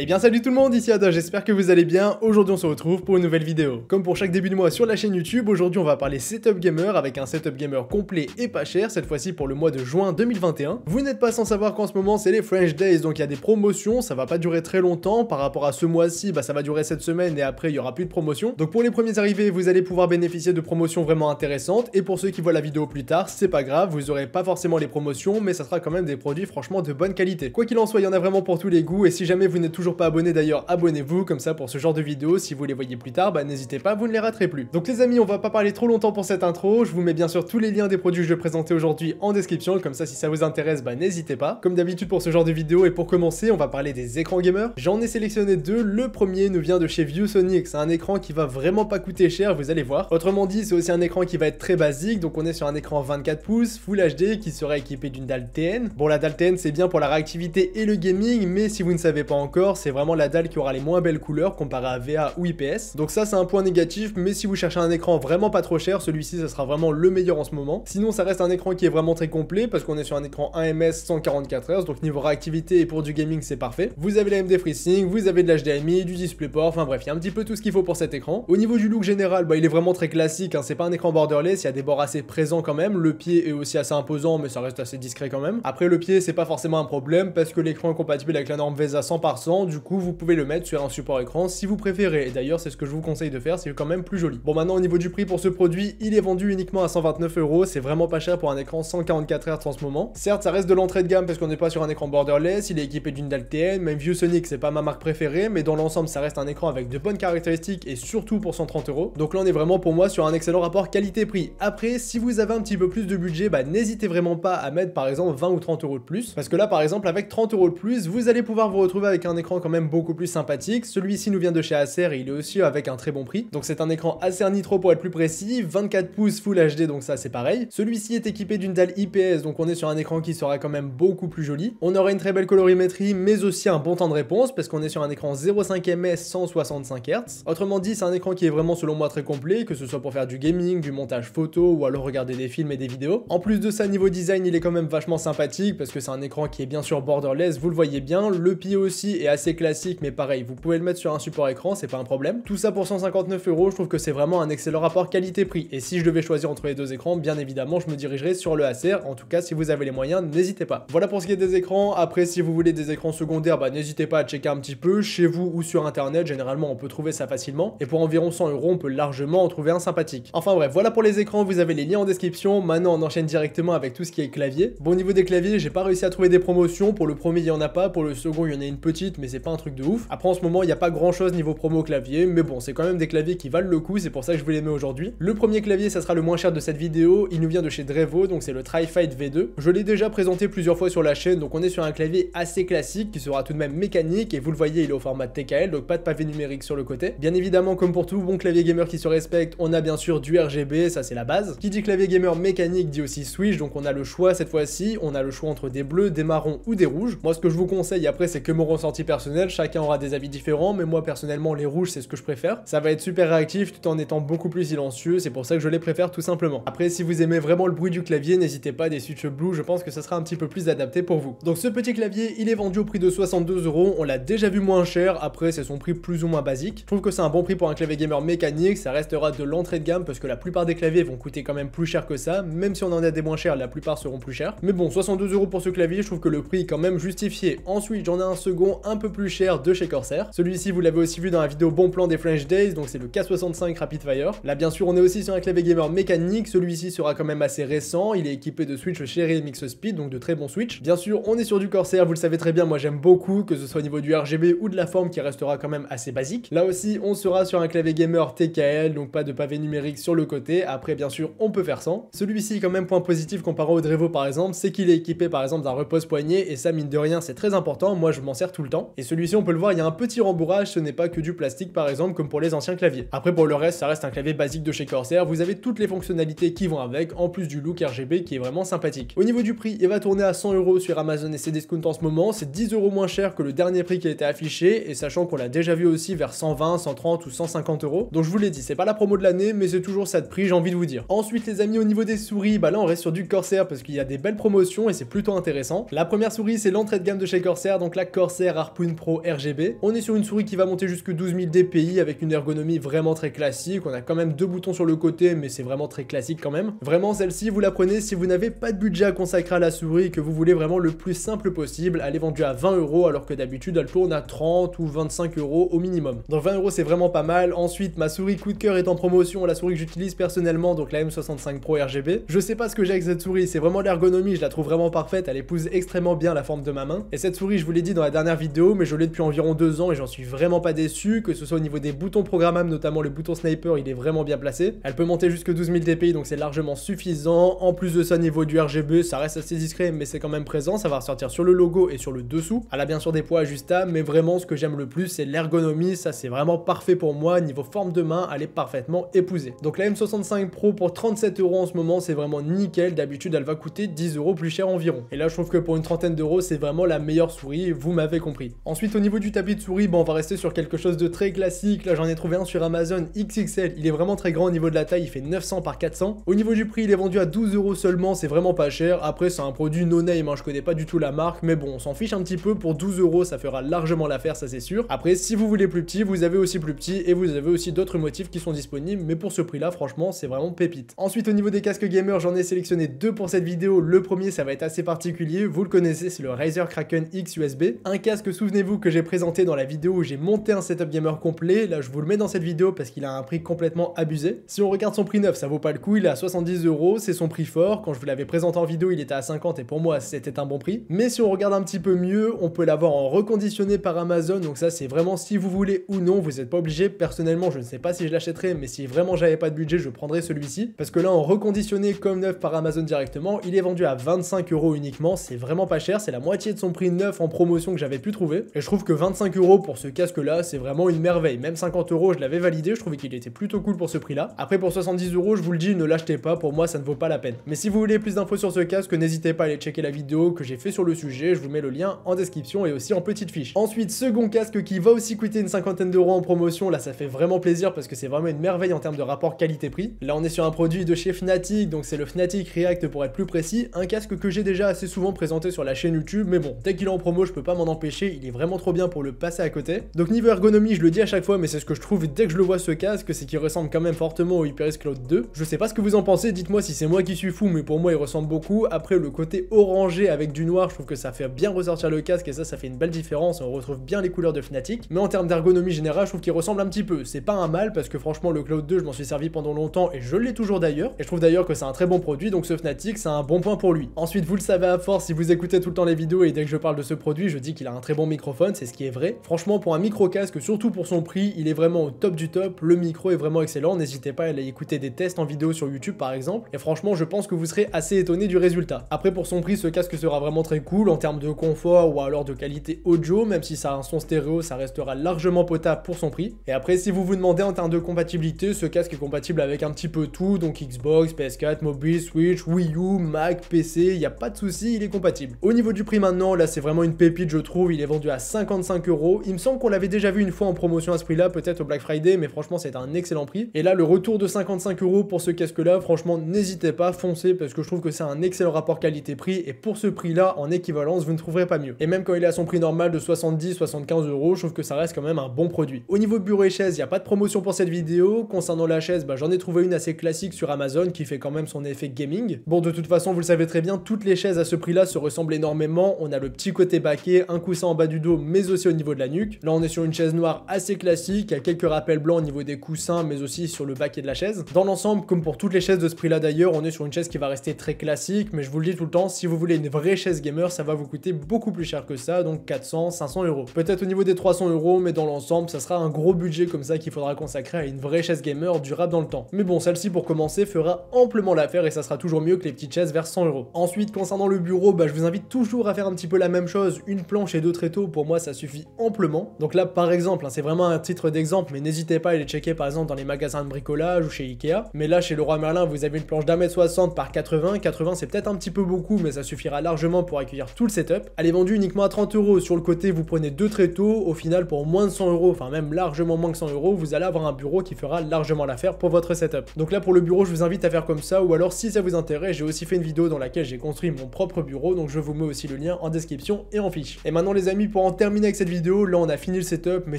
Eh bien salut tout le monde, ici Ada, j'espère que vous allez bien. Aujourd'hui on se retrouve pour une nouvelle vidéo. Comme pour chaque début de mois sur la chaîne YouTube, aujourd'hui on va parler setup gamer avec un setup gamer complet et pas cher, cette fois-ci pour le mois de juin 2021. Vous n'êtes pas sans savoir qu'en ce moment c'est les French Days, donc il y a des promotions, ça va pas durer très longtemps. Par rapport à ce mois-ci, ça va durer cette semaine et après il y aura plus de promotions. Donc pour les premiers arrivés, vous allez pouvoir bénéficier de promotions vraiment intéressantes. Et pour ceux qui voient la vidéo plus tard, c'est pas grave, vous aurez pas forcément les promotions, mais ça sera quand même des produits franchement de bonne qualité. Quoi qu'il en soit, il y en a vraiment pour tous les goûts, et si jamais vous n'êtes toujours pas abonné d'ailleurs, abonnez-vous, comme ça pour ce genre de vidéos, si vous les voyez plus tard, n'hésitez pas, vous ne les raterez plus. Donc les amis, on va pas parler trop longtemps pour cette intro, je vous mets bien sûr tous les liens des produits que je vais présenter aujourd'hui en description, comme ça si ça vous intéresse, n'hésitez pas. Comme d'habitude pour ce genre de vidéo, et pour commencer, on va parler des écrans gamers. J'en ai sélectionné deux, le premier nous vient de chez ViewSonic, c'est un écran qui va vraiment pas coûter cher, vous allez voir. Autrement dit, c'est aussi un écran qui va être très basique, donc on est sur un écran 24 pouces, Full HD, qui sera équipé d'une dalle TN. Bon, la dalle TN c'est bien pour la réactivité et le gaming, mais si vous ne savez pas encore, c'est vraiment la dalle qui aura les moins belles couleurs comparé à VA ou IPS. Donc ça c'est un point négatif, mais si vous cherchez un écran vraiment pas trop cher, celui-ci ça sera vraiment le meilleur en ce moment. Sinon ça reste un écran qui est vraiment très complet parce qu'on est sur un écran 1ms 144 Hz, donc niveau réactivité et pour du gaming c'est parfait. Vous avez la MD FreeSync, vous avez de l'HDMI, du DisplayPort, enfin bref, il y a un petit peu tout ce qu'il faut pour cet écran. Au niveau du look général, il est vraiment très classique, c'est pas un écran borderless, il y a des bords assez présents quand même, le pied est aussi assez imposant mais ça reste assez discret quand même. Après le pied c'est pas forcément un problème parce que l'écran est compatible avec la norme VESA 100%, du coup vous pouvez le mettre sur un support écran si vous préférez, et d'ailleurs c'est ce que je vous conseille de faire, c'est quand même plus joli. Bon, maintenant au niveau du prix pour ce produit, il est vendu uniquement à 129 €, c'est vraiment pas cher pour un écran 144 Hz en ce moment. Certes ça reste de l'entrée de gamme parce qu'on n'est pas sur un écran borderless, il est équipé d'une dalle TN, même ViewSonic c'est pas ma marque préférée, mais dans l'ensemble ça reste un écran avec de bonnes caractéristiques et surtout pour 130 €. Donc là on est vraiment pour moi sur un excellent rapport qualité-prix. Après si vous avez un petit peu plus de budget, n'hésitez vraiment pas à mettre par exemple 20 ou 30 € de plus, parce que là par exemple avec 30 € de plus, vous allez pouvoir vous retrouver avec un écran quand même beaucoup plus sympathique. Celui-ci nous vient de chez Acer et il est aussi avec un très bon prix. Donc c'est un écran Acer Nitro pour être plus précis, 24 pouces Full HD, donc ça c'est pareil. Celui-ci est équipé d'une dalle IPS, donc on est sur un écran qui sera quand même beaucoup plus joli. On aura une très belle colorimétrie, mais aussi un bon temps de réponse, parce qu'on est sur un écran 0.5 ms 165 Hz. Autrement dit, c'est un écran qui est vraiment selon moi très complet, que ce soit pour faire du gaming, du montage photo, ou alors regarder des films et des vidéos. En plus de ça, niveau design, il est quand même vachement sympathique, parce que c'est un écran qui est bien sûr borderless, vous le voyez bien. Le pied aussi est assez classique, mais pareil, vous pouvez le mettre sur un support écran, c'est pas un problème. Tout ça pour 159 €, je trouve que c'est vraiment un excellent rapport qualité-prix. Et si je devais choisir entre les deux écrans, bien évidemment, je me dirigerais sur le Acer. En tout cas, si vous avez les moyens, n'hésitez pas. Voilà pour ce qui est des écrans. Après, si vous voulez des écrans secondaires, n'hésitez pas à checker un petit peu chez vous ou sur internet. Généralement, on peut trouver ça facilement. Et pour environ 100 €, on peut largement en trouver un sympathique. Enfin bref, voilà pour les écrans. Vous avez les liens en description. Maintenant, on enchaîne directement avec tout ce qui est clavier. Bon, au niveau des claviers, j'ai pas réussi à trouver des promotions. Pour le premier, il y en a pas. Pour le second, il y en a une petite, mais c'est pas un truc de ouf. Après, en ce moment, il n'y a pas grand chose niveau promo clavier, mais bon, c'est quand même des claviers qui valent le coup, c'est pour ça que je vous les mets aujourd'hui. Le premier clavier, ça sera le moins cher de cette vidéo, il nous vient de chez Drevo, donc c'est le TriFight V2. Je l'ai déjà présenté plusieurs fois sur la chaîne, donc on est sur un clavier assez classique qui sera tout de même mécanique, et vous le voyez, il est au format TKL, donc pas de pavé numérique sur le côté. Bien évidemment, comme pour tout bon clavier gamer qui se respecte, on a bien sûr du RGB, ça c'est la base. Qui dit clavier gamer mécanique dit aussi switch, donc on a le choix cette fois-ci, on a le choix entre des bleus, des marrons ou des rouges. Moi ce que je vous conseille après, c'est que mon ressenti personnel, chacun aura des avis différents, mais moi personnellement les rouges c'est ce que je préfère. Ça va être super réactif tout en étant beaucoup plus silencieux, c'est pour ça que je les préfère tout simplement. Après si vous aimez vraiment le bruit du clavier, n'hésitez pas, des switches blue, je pense que ça sera un petit peu plus adapté pour vous. Donc ce petit clavier, il est vendu au prix de 62 €, on l'a déjà vu moins cher, après c'est son prix plus ou moins basique. Je trouve que c'est un bon prix pour un clavier gamer mécanique, ça restera de l'entrée de gamme parce que la plupart des claviers vont coûter quand même plus cher que ça, même si on en a des moins chers, la plupart seront plus chers. Mais bon, 62 € pour ce clavier, je trouve que le prix est quand même justifié. Ensuite, j'en ai un second un peu plus cher de chez Corsair. Celui-ci, vous l'avez aussi vu dans la vidéo bon plan des French Days, donc c'est le K65 Rapidfire. Là bien sûr on est aussi sur un clavier gamer mécanique, celui-ci sera quand même assez récent, il est équipé de switch Cherry Mix Speed, donc de très bons switch. Bien sûr on est sur du Corsair, vous le savez très bien, moi j'aime beaucoup, que ce soit au niveau du RGB ou de la forme qui restera quand même assez basique. Là aussi on sera sur un clavier gamer TKL, donc pas de pavé numérique sur le côté, après bien sûr on peut faire sans. Celui-ci quand même point positif comparé au Drevo par exemple, c'est qu'il est équipé par exemple d'un repose-poignet, et ça mine de rien c'est très important, moi je m'en sers tout le temps. Et celui-ci on peut le voir, il y a un petit rembourrage, ce n'est pas que du plastique par exemple comme pour les anciens claviers. Après pour le reste ça reste un clavier basique de chez Corsair, vous avez toutes les fonctionnalités qui vont avec, en plus du look RGB qui est vraiment sympathique. Au niveau du prix, il va tourner à 100 € sur Amazon et Cdiscount en ce moment, c'est 10 € moins cher que le dernier prix qui a été affiché, et sachant qu'on l'a déjà vu aussi vers 120, 130 ou 150 €. Donc je vous l'ai dit, c'est pas la promo de l'année, mais c'est toujours ça de prix, j'ai envie de vous dire. Ensuite les amis, au niveau des souris, là on reste sur du Corsair parce qu'il y a des belles promotions et c'est plutôt intéressant. La première souris c'est l'entrée de gamme de chez Corsair, donc la Corsair Harpoon Win Pro RGB. On est sur une souris qui va monter jusque 12 000 dpi avec une ergonomie vraiment très classique. On a quand même deux boutons sur le côté, mais c'est vraiment très classique quand même. Vraiment, celle-ci, vous la prenez si vous n'avez pas de budget à consacrer à la souris et que vous voulez vraiment le plus simple possible. Elle est vendue à 20 € alors que d'habitude elle tourne à 30 ou 25 € au minimum. Donc 20 € c'est vraiment pas mal. Ensuite, ma souris coup de cœur est en promotion, la souris que j'utilise personnellement, donc la M65 Pro RGB. Je sais pas ce que j'ai avec cette souris, c'est vraiment l'ergonomie, je la trouve vraiment parfaite, elle épouse extrêmement bien la forme de ma main. Et cette souris, je vous l'ai dit dans la dernière vidéo, mais je l'ai depuis environ 2 ans et j'en suis vraiment pas déçu, que ce soit au niveau des boutons programmables, notamment le bouton sniper, il est vraiment bien placé. Elle peut monter jusque 12 000 dpi, donc c'est largement suffisant. En plus de ça, niveau du RGB, ça reste assez discret, mais c'est quand même présent, ça va ressortir sur le logo et sur le dessous. Elle a bien sûr des poids ajustables, mais vraiment ce que j'aime le plus, c'est l'ergonomie, ça c'est vraiment parfait pour moi. Niveau forme de main, elle est parfaitement épousée. Donc la M65 Pro pour 37 € en ce moment, c'est vraiment nickel. D'habitude, elle va coûter 10 € plus cher environ. Et là, je trouve que pour une trentaine d'euros, c'est vraiment la meilleure souris, vous m'avez compris. Ensuite, au niveau du tapis de souris, on va rester sur quelque chose de très classique. Là, j'en ai trouvé un sur Amazon XXL. Il est vraiment très grand au niveau de la taille, il fait 900 par 400. Au niveau du prix, il est vendu à 12 € seulement, c'est vraiment pas cher. Après, c'est un produit no name, je connais pas du tout la marque, mais bon, on s'en fiche un petit peu. Pour 12 €, ça fera largement l'affaire, ça c'est sûr. Après, si vous voulez plus petit, vous avez aussi plus petit et vous avez aussi d'autres motifs qui sont disponibles, mais pour ce prix-là, franchement, c'est vraiment pépite. Ensuite, au niveau des casques gamer, j'en ai sélectionné deux pour cette vidéo. Le premier, ça va être assez particulier, vous le connaissez, c'est le Razer Kraken X USB. Un casque, souvenez-vous, que j'ai présenté dans la vidéo où j'ai monté un setup gamer complet. Là, je vous le mets dans cette vidéo parce qu'il a un prix complètement abusé. Si on regarde son prix neuf, ça vaut pas le coup, il est à 70 €, c'est son prix fort. Quand je vous l'avais présenté en vidéo, il était à 50 et pour moi, c'était un bon prix. Mais si on regarde un petit peu mieux, on peut l'avoir en reconditionné par Amazon, donc ça, c'est vraiment si vous voulez ou non, vous n'êtes pas obligé. Personnellement, je ne sais pas si je l'achèterais, mais si vraiment j'avais pas de budget, je prendrais celui-ci. Parce que là, en reconditionné comme neuf par Amazon directement, il est vendu à 25 € uniquement, c'est vraiment pas cher, c'est la moitié de son prix neuf en promotion que j'avais pu trouver. Et je trouve que 25 € pour ce casque-là, c'est vraiment une merveille. Même 50 €, je l'avais validé, je trouvais qu'il était plutôt cool pour ce prix-là. Après, pour 70 €, je vous le dis, ne l'achetez pas, pour moi, ça ne vaut pas la peine. Mais si vous voulez plus d'infos sur ce casque, n'hésitez pas à aller checker la vidéo que j'ai fait sur le sujet, je vous mets le lien en description et aussi en petite fiche. Ensuite, second casque qui va aussi coûter une cinquantaine d'euros en promotion, là ça fait vraiment plaisir parce que c'est vraiment une merveille en termes de rapport qualité-prix. Là on est sur un produit de chez Fnatic, donc c'est le Fnatic React pour être plus précis, un casque que j'ai déjà assez souvent présenté sur la chaîne YouTube, mais bon, dès qu'il est en promo, je peux pas m'en empêcher, il est vraiment trop bien pour le passer à côté. Donc niveau ergonomie, je le dis à chaque fois, mais c'est ce que je trouve dès que je le vois ce casque, c'est qu'il ressemble quand même fortement au HyperX Cloud 2. Je sais pas ce que vous en pensez, dites-moi si c'est moi qui suis fou, mais pour moi il ressemble beaucoup. Après le côté orangé avec du noir, je trouve que ça fait bien ressortir le casque et ça fait une belle différence, on retrouve bien les couleurs de Fnatic. Mais en termes d'ergonomie générale, je trouve qu'il ressemble un petit peu. C'est pas un mal parce que franchement le Cloud 2, je m'en suis servi pendant longtemps et je l'ai toujours d'ailleurs. Et je trouve d'ailleurs que c'est un très bon produit, donc ce Fnatic, c'est un bon point pour lui. Ensuite, vous le savez à force, si vous écoutez tout le temps les vidéos et dès que je parle de ce produit, je dis qu'il a un très bon microphone, c'est ce qui est vrai. Franchement, pour un micro casque, surtout pour son prix, il est vraiment au top du top. Le micro est vraiment excellent. N'hésitez pas à aller écouter des tests en vidéo sur YouTube par exemple. Et franchement, je pense que vous serez assez étonné du résultat. Après, pour son prix, ce casque sera vraiment très cool en termes de confort ou alors de qualité audio, même si ça a un son stéréo, ça restera largement potable pour son prix. Et après, si vous vous demandez en termes de compatibilité, ce casque est compatible avec un petit peu tout, donc Xbox, PS4, mobile, Switch, Wii U, Mac, PC, il n'y a pas de souci, il est compatible. Au niveau du prix maintenant, là c'est vraiment une pépite je trouve, il est vendu à 55 €. Il me semble qu'on l'avait déjà vu une fois en promotion à ce prix-là, peut-être au Black Friday, mais franchement c'est un excellent prix. Et là le retour de 55 € pour ce casque-là, franchement n'hésitez pas, foncez parce que je trouve que c'est un excellent rapport qualité-prix et pour ce prix-là, en équivalence, vous ne trouverez pas mieux. Et même quand il est à son prix normal de 70-75 €, je trouve que ça reste quand même un bon produit. Au niveau bureau et chaise, il n'y a pas de promotion pour cette vidéo. Concernant la chaise, j'en ai trouvé une assez classique sur Amazon qui fait quand même son effet gaming. Bon, de toute façon, vous le savez très bien, toutes les chaises à ce prix-là se ressemblent énormément. On a le petit côté baquet, un coussin en bas du dos, mais aussi au niveau de la nuque. Là, on est sur une chaise noire assez classique, il y a quelques rappels blancs au niveau des coussins, mais aussi sur le baquet de la chaise. Dans l'ensemble, comme pour toutes les chaises de ce prix-là d'ailleurs, on est sur une chaise qui va rester très classique, mais je vous le dis tout le temps, si vous voulez une vraie chaise gamer, ça va vous coûter beaucoup plus cher que ça, donc 400-500 €. Peut-être au niveau des 300 €, mais dans l'ensemble, ça sera un gros budget comme ça qu'il faudra consacrer à une vraie chaise gamer durable dans le temps. Mais bon, celle-ci pour commencer fera amplement l'affaire et ça sera toujours mieux que les petites chaises vers 100 €. Ensuite, concernant le bureau, je vous invite toujours à faire un petit peu la même chose, une planche et deux tréteaux, pour moi ça suffit amplement. Donc là par exemple, c'est vraiment un titre d'exemple, mais n'hésitez pas à aller checker par exemple dans les magasins de bricolage ou chez Ikea. Mais là chez Leroy Merlin, vous avez une planche d'1m60 par 80, 80 c'est peut-être un petit peu beaucoup, mais ça suffira largement pour accueillir tout le setup. Elle est vendue uniquement à 30 €, sur le côté vous prenez deux tréteaux, au final pour moins de 100 €, enfin même largement moins que 100 €, vous allez avoir un bureau qui fera largement l'affaire pour votre setup. Donc là pour le bureau, je vous invite à faire comme ça, ou alors si ça vous intéresse, j'ai aussi fait une vidéo dans laquelle j'ai construit mon propre bureau, donc je vous mets aussi le lien en description et en fiche. Et maintenant les amis, pour en terminer avec cette vidéo, là on a fini le setup, mais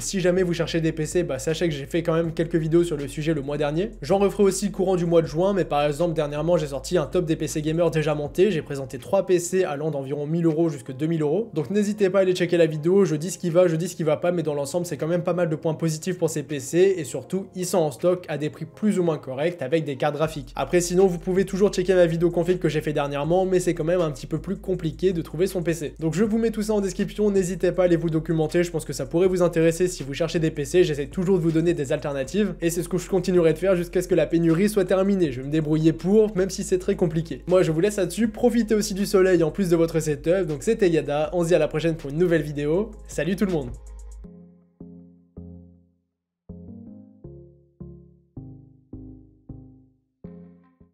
si jamais vous cherchez des PC, bah sachez que j'ai fait quand même quelques vidéos sur le sujet le mois dernier. J'en referai aussi courant du mois de juin, mais par exemple dernièrement j'ai sorti un top des PC gamers déjà monté, j'ai présenté 3 PC allant d'environ 1000 € jusqu'à 2000 €. Donc n'hésitez pas à aller checker la vidéo, je dis ce qui va, je dis ce qui va pas, mais dans l'ensemble c'est quand même pas mal de points positifs pour ces PC, et surtout ils sont en stock à des prix plus ou moins corrects avec des cartes graphiques. Après sinon vous pouvez toujours checker ma vidéo config que j'ai fait dernièrement, mais c'est quand même un petit peu plus compliqué de trouver son PC. Donc je vous mets tout ça en description, n'hésitez pas à aller vous documenter, je pense que ça pourrait vous intéresser si vous cherchez des PC, j'essaie toujours de vous donner des alternatives, et c'est ce que je continuerai de faire jusqu'à ce que la pénurie soit terminée. Je vais me débrouiller pour, même si c'est très compliqué. Moi je vous laisse là-dessus, profitez aussi du soleil en plus de votre setup, donc c'était Yada, on se dit à la prochaine pour une nouvelle vidéo, salut tout le monde.